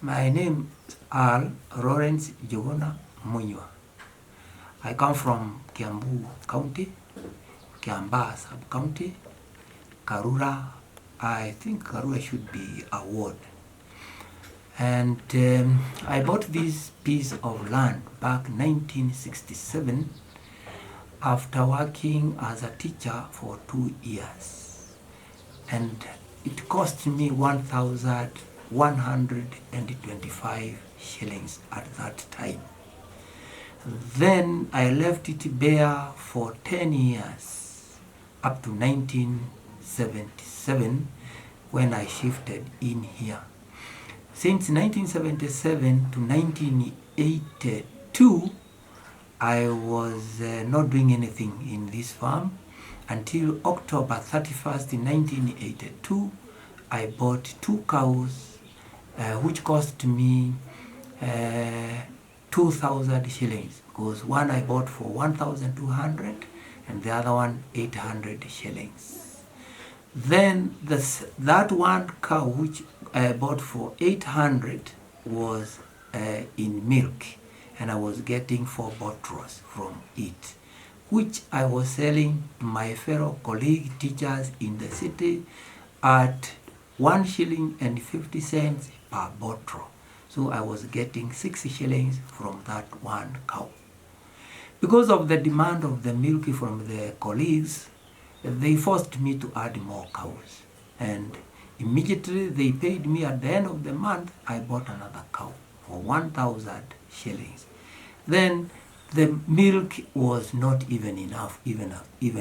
My name is Al Lawrence Njuguna. I come from Kiambu County, Kiambaa Sub-County, Karura. I think Karura should be a ward. And I bought this piece of land back 1967 after working as a teacher for 2 years. And it cost me 1,125 shillings at that time. Then I left it bare for 10 years, up to 1977, when I shifted in here. Since 1977 to 1982, I was not doing anything in this farm until October 31st, 1982. I bought 2 cows, which cost me 2,000 shillings, because one I bought for 1,200 and the other one 800 shillings. Then that one cow which I bought for 800 was in milk, and I was getting 4 bottles from it, which I was selling to my fellow colleague teachers in the city at 1 shilling and 50 cents per bottle. So I was getting 6 shillings from that one cow. Because of the demand of the milk from the colleagues, they forced me to add more cows. And immediately they paid me at the end of the month. I bought another cow for 1,000 shillings. Then the milk was not even enough, even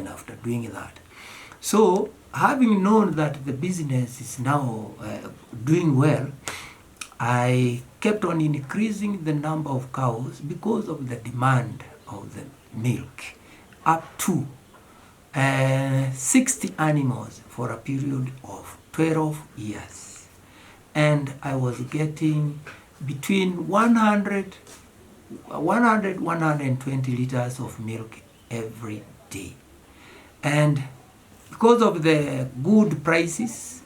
after doing that. So having known that the business is now doing well, I kept on increasing the number of cows because of the demand of the milk, up to 60 animals for a period of 12 years. And I was getting between 120 liters of milk every day. And because of the good prices,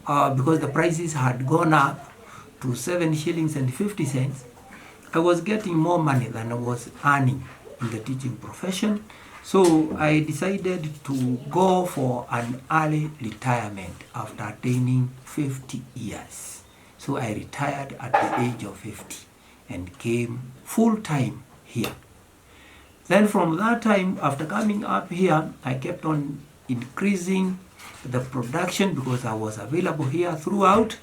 because the prices had gone up to 7 shillings and 50 cents, I was getting more money than I was earning in the teaching profession. So I decided to go for an early retirement after attaining 50 years. So I retired at the age of 50 and came full-time here. Then from that time, after coming up here, I kept on increasing the production because I was available here throughout.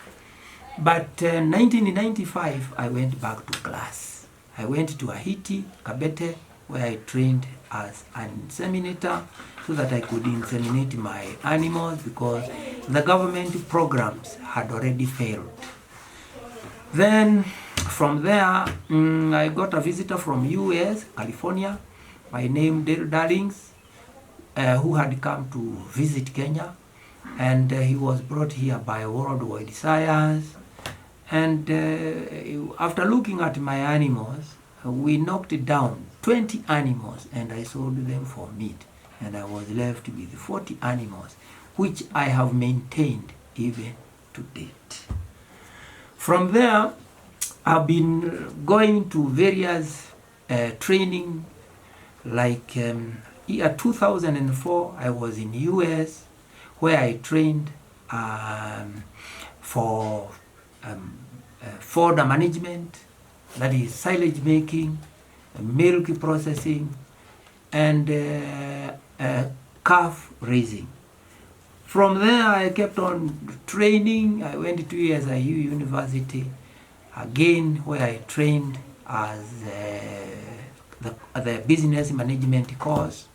But 1995, I went back to class. I went to Ahiti, Kabete, where I trained as an inseminator so that I could inseminate my animals because the government programs had already failed. Then from there, I got a visitor from US, California, by name Dale Darlings, who had come to visit Kenya. And he was brought here by Worldwide Science. And after looking at my animals, we knocked down 20 animals and I sold them for meat. And I was left with 40 animals, which I have maintained even to date. From there, I've been going to various training, like year 2004, I was in US, where I trained for fodder management, that is silage making, milk processing, and calf raising. From there, I kept on training. I went to USIU University, again, where I trained as the business management course.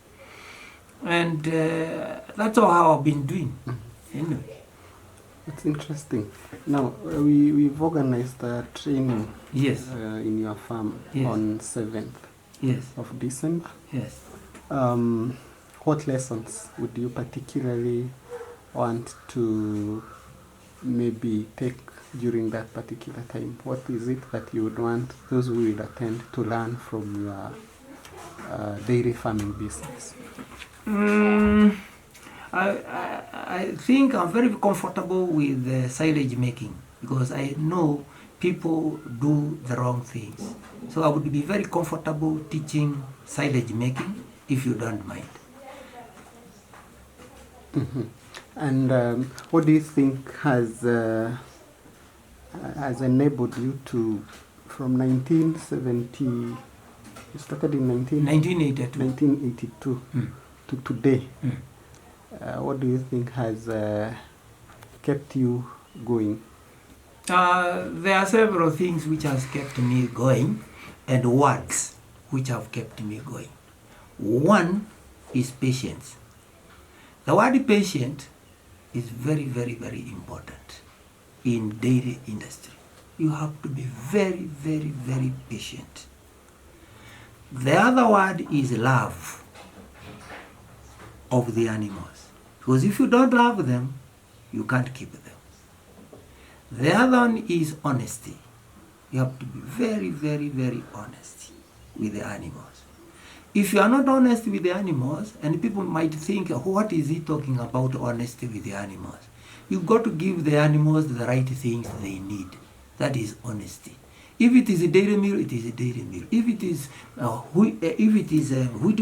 And that's all how I've been doing. Anyway. That's interesting. Now, we've organized a training in your farm on 7th of December. Yes. What lessons would you particularly want to maybe take during that particular time? What is it that you would want those who will attend to learn from your dairy farming business? I think I'm very comfortable with silage making because I know people do the wrong things. So I would be very comfortable teaching silage making if you don't mind. And what do you think has enabled you to, from 1970, you started in 1982 to today? What do you think has kept you going? There are several things which has kept me going, and words which have kept me going. One is patience. The word patient is very, very, very important in dairy industry. You have to be very, very, very patient. The other word is love of the animals. Because if you don't love them, you can't keep them. The other one is honesty. You have to be very, very, very honest with the animals. If you are not honest with the animals, and people might think, what is he talking about honesty with the animals? You've got to give the animals the right things they need. That is honesty. If it is a dairy meal, it is a dairy meal. If it is wheat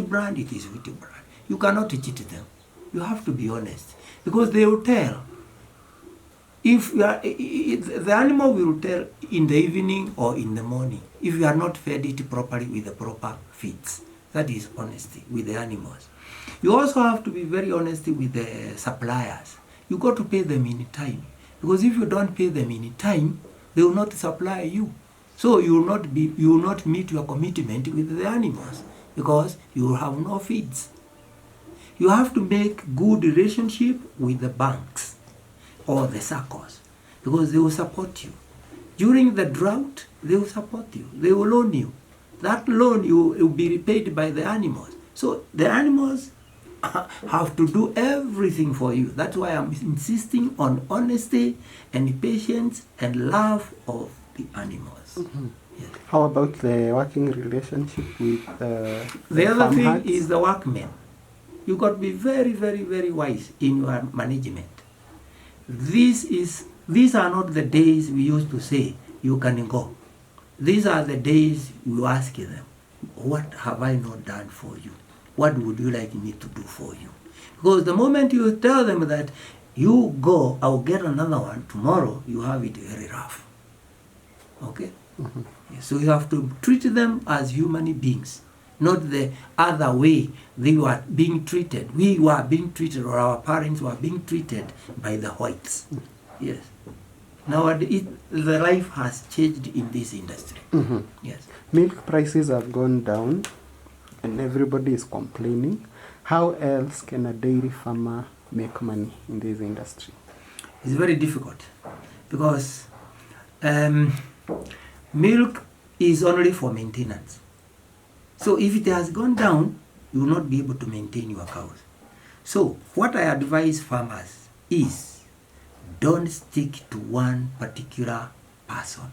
brand, it is wheat brand. You cannot cheat them. You have to be honest, because they will tell. If you are, the animal will tell in the evening or in the morning if you are not fed it properly with the proper feeds. That is honesty with the animals. You also have to be very honest with the suppliers. You got to pay them in time, because if you don't pay them in time, they will not supply you. So you will not meet your commitment with the animals, because you will have no feeds. You have to make good relationship with the banks or the circles, because they will support you. During the drought, they will support you. They will loan you. That loan will be repaid by the animals. So the animals have to do everything for you. That's why I'm insisting on honesty and patience and love of the animals. Yes. How about the working relationship with the other thing is the workmen. You got to be very, very, very wise in your management. These are not the days we used to say you can go. These are the days you ask them, what have I not done for you? What would you like me to do for you? Because the moment you tell them that you go, I'll get another one tomorrow, you have it very rough. Okay? Yes, so you have to treat them as human beings, not the other way they were being treated. We were being treated, or our parents were being treated by the whites. Yes. Nowadays, the life has changed in this industry. Yes. Milk prices have gone down, and everybody is complaining. How else can a dairy farmer make money in this industry? It's very difficult, because milk is only for maintenance. So if it has gone down, you will not be able to maintain your cows. So what I advise farmers is, don't stick to one particular person.